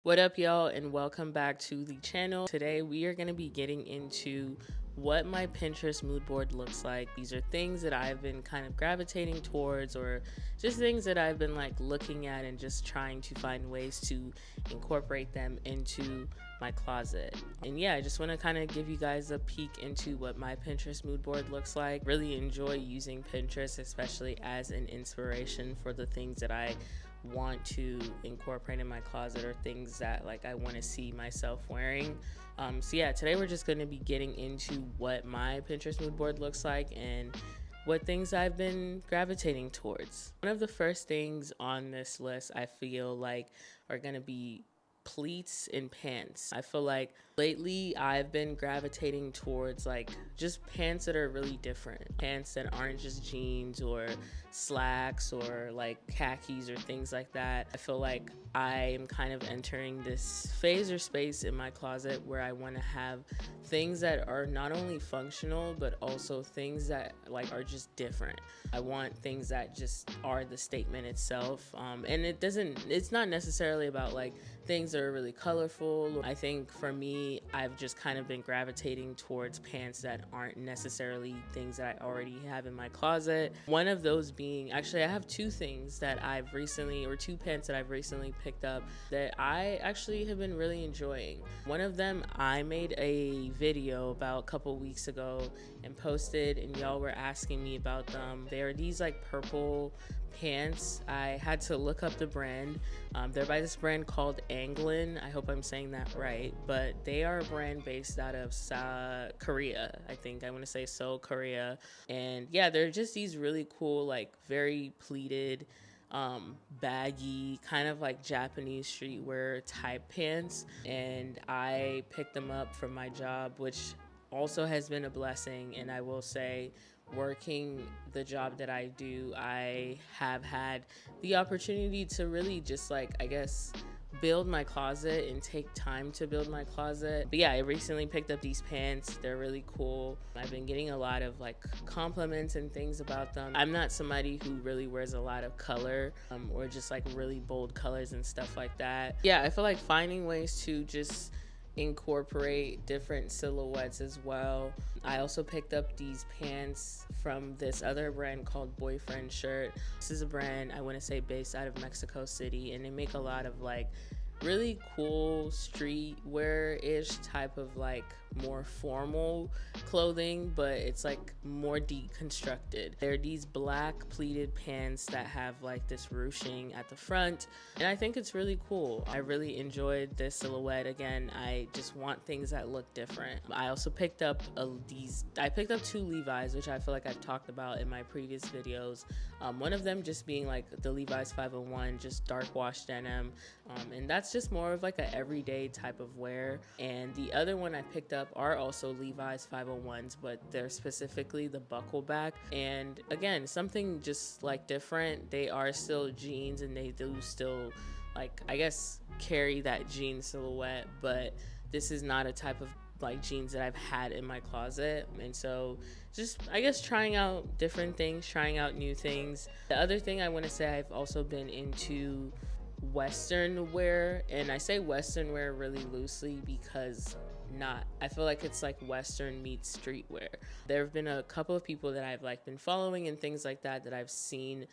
What up, y'all, and welcome back to the channel. Today we are going to be getting into what my Pinterest mood board looks like. These are things that I've been kind of gravitating towards, or just things that I've been like looking at and just trying to find ways to incorporate them into my closet. And yeah, I just want to kind of give you guys a peek into what my Pinterest mood board looks like. Really enjoy using Pinterest, especially as an inspiration for the things that I want to incorporate in my closet, or things that like I want to see myself wearing. So yeah, today we're just going to be getting into what my Pinterest mood board looks like and what things I've been gravitating towards. One of the first things on this list I feel like are going to be pleats and pants. I feel like lately I've been gravitating towards like just pants that are really different. Pants that aren't just jeans or slacks or like khakis or things like that. I feel like I am kind of entering this phase or space in my closet where I want to have things that are not only functional but also things that like are just different. I want things that just are the statement itself, and it's not necessarily about like things that are really colorful. I think for me, I've just kind of been gravitating towards pants that aren't necessarily things that I already have in my closet. One of those being, actually I have two pants that I've recently picked up that I actually have been really enjoying. One of them I made a video about a couple weeks ago and posted, and y'all were asking me about them. They are these like purple pants. I had to look up the brand. They're by this brand called Anglin. I hope I'm saying that right, but they are a brand based out of Korea. I think I want to say Seoul, Korea. And yeah, they're just these really cool, like very pleated, baggy, kind of like Japanese streetwear type pants. And I picked them up from my job, which also has been a blessing. And I will say, working the job that I do, I have had the opportunity to really just like, I guess, build my closet and take time to build my closet. But yeah, I recently picked up these pants. They're really cool. I've been getting a lot of like compliments and things about them. I'm not somebody who really wears a lot of color, or just like really bold colors and stuff like that. Yeah, I feel like finding ways to just incorporate different silhouettes as well. I also picked up these pants from this other brand called Boyfriend Shirt. This is a brand, I want to say, based out of Mexico City, and they make a lot of like really cool streetwear-ish type of like more formal clothing, but it's like more deconstructed. They're these black pleated pants that have like this ruching at the front, and I think it's really cool. I really enjoyed this silhouette. Again, I just want things that look different. I also picked up two Levi's, which I feel like I've talked about in my previous videos. One of them just being like the Levi's 501, just dark wash denim, and that's just more of like an everyday type of wear. And the other one I picked up are also Levi's 501s, but they're specifically the buckle back. And again, something just like different. They are still jeans, and they do still, like, I guess, carry that jean silhouette, but this is not a type of like jeans that I've had in my closet. And so just, I guess, trying out different things, trying out new things. The other thing I want to say, I've also been into Western wear, and I say Western wear really loosely because I feel like it's like Western meets streetwear. There have been a couple of people that I've like been following and things like that I've seen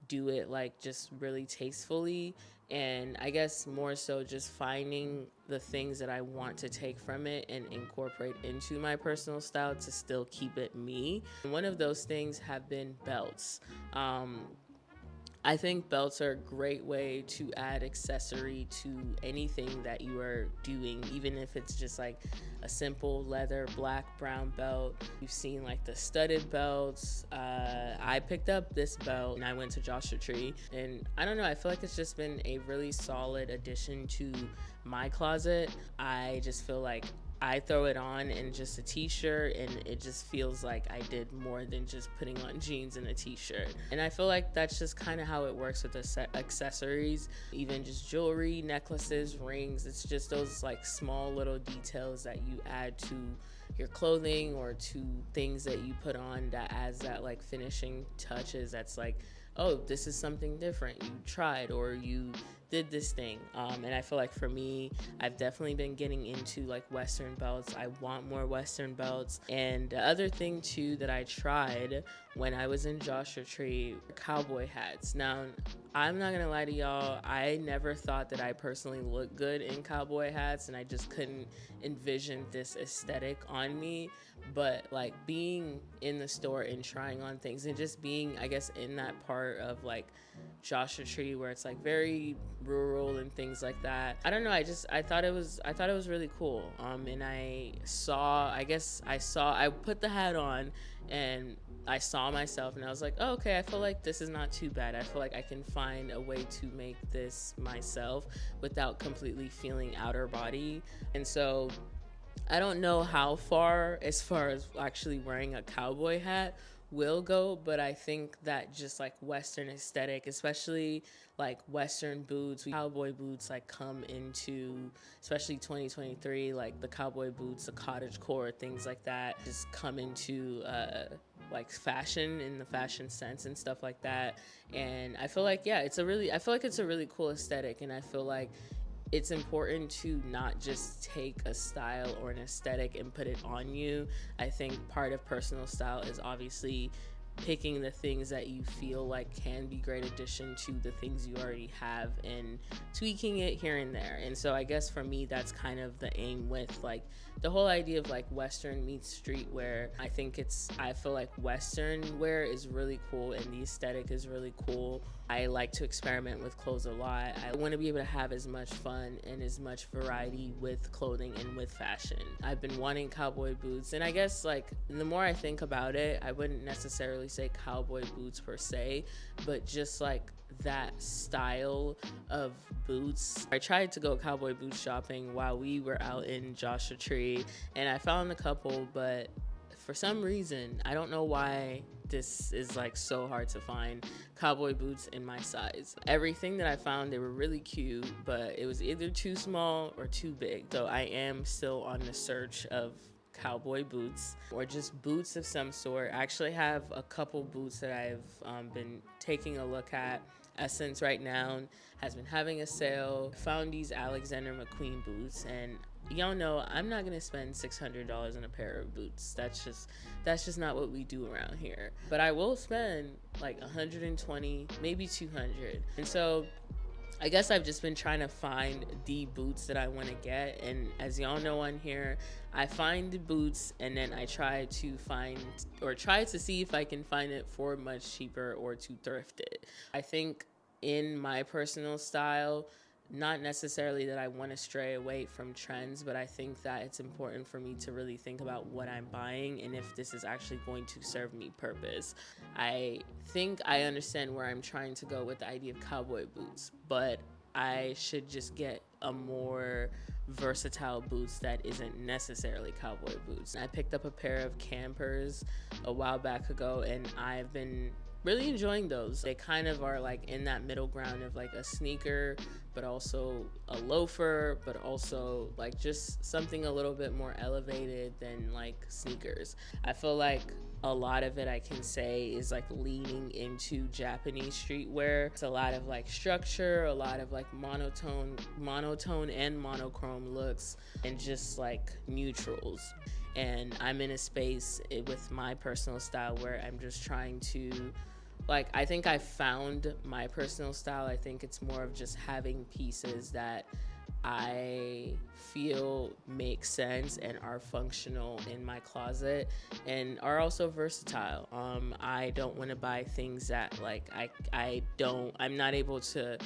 do it like just really tastefully, and I guess more so just finding the things that I want to take from it and incorporate into my personal style to still keep it me. And one of those things have been belts. I think belts are a great way to add accessory to anything that you are doing, even if it's just like a simple leather black brown belt. We've seen like the studded belts. I picked up this belt and I went to Joshua Tree, and I don't know, I feel like it's just been a really solid addition to my closet. I just feel like I throw it on in just a t-shirt, and it just feels like I did more than just putting on jeans and a t-shirt. And I feel like that's just kind of how it works with the accessories, even just jewelry, necklaces, rings. It's just those like small little details that you add to your clothing or to things that you put on that adds that like finishing touches. That's like, oh, this is something different you tried, or you did this thing. And I feel like for me, I've definitely been getting into like Western belts. I want more Western belts. And the other thing too that I tried when I was in Joshua Tree, cowboy hats. Now, I'm not gonna lie to y'all, I never thought that I personally looked good in cowboy hats, and I just couldn't envision this aesthetic on me. But like being in the store and trying on things and just being, I guess, in that part of like Joshua Tree where it's like very rural and things like that. I don't know. I thought it was really cool. And I put the hat on and I saw myself and I was like, oh, okay, I feel like this is not too bad. I feel like I can find a way to make this myself without completely feeling outer body. And so I don't know how far as actually wearing a cowboy hat will go, but I think that just like Western aesthetic, especially like Western boots, cowboy boots like come into, especially 2023, like the cowboy boots, the cottage core, things like that just come into like fashion in the fashion sense and stuff like that. And I feel like, yeah, I feel like it's a really cool aesthetic, and I feel like it's important to not just take a style or an aesthetic and put it on you. I think part of personal style is obviously picking the things that you feel like can be great addition to the things you already have and tweaking it here and there. And so I guess for me, that's kind of the aim with like the whole idea of like Western meets streetwear. I feel like Western wear is really cool and the aesthetic is really cool. I like to experiment with clothes a lot. I want to be able to have as much fun and as much variety with clothing and with fashion. I've been wanting cowboy boots, and I guess like the more I think about it, I wouldn't necessarily say cowboy boots per se, but just like that style of boots. I tried to go cowboy boot shopping while we were out in Joshua Tree, and I found a couple, but for some reason, I don't know why this is like so hard to find cowboy boots in my size. Everything that I found, they were really cute, but it was either too small or too big. So I am still on the search of cowboy boots or just boots of some sort. I actually have a couple boots that I've been taking a look at. Essence right now has been having a sale. I found these Alexander McQueen boots, and y'all know I'm not gonna spend $600 on a pair of boots. That's just not what we do around here. But I will spend like 120, maybe 200. And so I guess I've just been trying to find the boots that I want to get, and as y'all know on here, I find the boots and then I try to see if I can find it for much cheaper or to thrift it. I think in my personal style, not necessarily that I want to stray away from trends, but I think that it's important for me to really think about what I'm buying and if this is actually going to serve me purpose. I think I understand where I'm trying to go with the idea of cowboy boots, but I should just get a more versatile boots that isn't necessarily cowboy boots. I picked up a pair of campers a while back ago, and I've been really enjoying those. They kind of are like in that middle ground of like a sneaker, but also a loafer, but also like just something a little bit more elevated than like sneakers. I feel like a lot of it, I can say, is like leaning into Japanese streetwear. It's a lot of like structure, a lot of like monotone and monochrome looks, and just like neutrals. And I'm in a space with my personal style where I'm just trying to, like, I think I found my personal style. I think it's more of just having pieces that I feel make sense and are functional in my closet and are also versatile. I don't want to buy things that like I'm not able to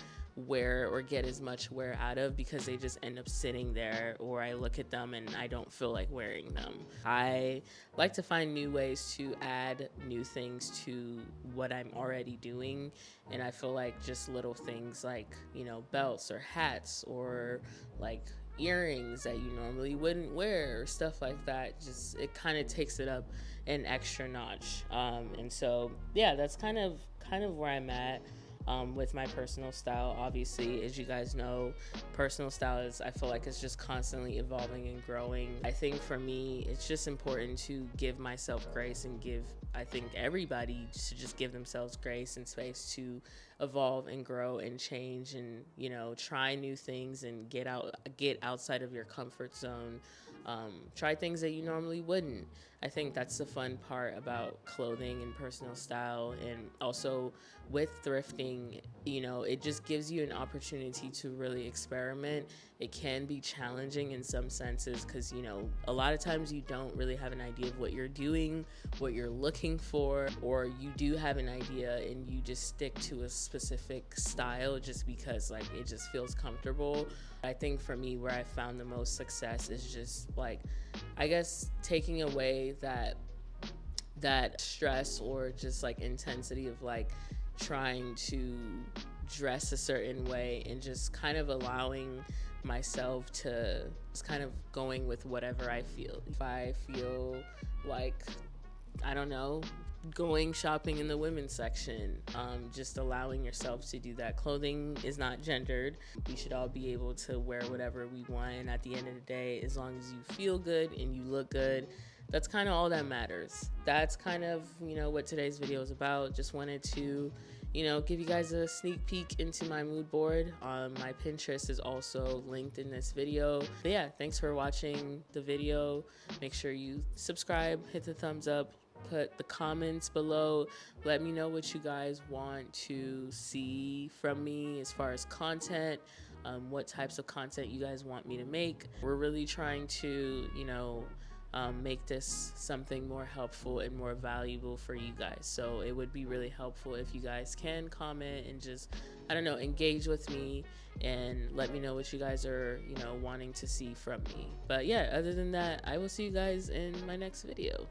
wear or get as much wear out of because they just end up sitting there, or I look at them and I don't feel like wearing them. I like to find new ways to add new things to what I'm already doing, and I feel like just little things like, you know, belts or hats or like earrings that you normally wouldn't wear or stuff like that, just it kind of takes it up an extra notch. And so yeah, that's kind of where I'm at with my personal style. Obviously, as you guys know, personal style is, I feel like it's just constantly evolving and growing. I think for me, it's just important to give myself grace and I think everybody should just give themselves grace and space to evolve and grow and change and, you know, try new things and get outside of your comfort zone. Try things that you normally wouldn't. I think that's the fun part about clothing and personal style. And also with thrifting, you know, it just gives you an opportunity to really experiment. It can be challenging in some senses because, you know, a lot of times you don't really have an idea of what you're doing, what you're looking for, or you do have an idea and you just stick to a specific style just because like it just feels comfortable. I think for me, where I found the most success is just like, I guess, taking away that stress or just like intensity of like trying to dress a certain way and just kind of allowing myself to just kind of going with whatever I feel. If I feel like, I don't know, going shopping in the women's section, just allowing yourself to do that. Clothing is not gendered. We should all be able to wear whatever we want, and at the end of the day, as long as you feel good and you look good, that's kind of all that matters. That's kind of, you know, what today's video is about. Just wanted to, you know, give you guys a sneak peek into my mood board. My Pinterest is also linked in this video. But yeah, thanks for watching the video. Make sure you subscribe, hit the thumbs up, put the comments below. Let me know what you guys want to see from me as far as content, what types of content you guys want me to make. We're really trying to, you know, make this something more helpful and more valuable for you guys. So it would be really helpful if you guys can comment and just, I don't know, engage with me and let me know what you guys are, you know, wanting to see from me. But yeah, other than that, I will see you guys in my next video.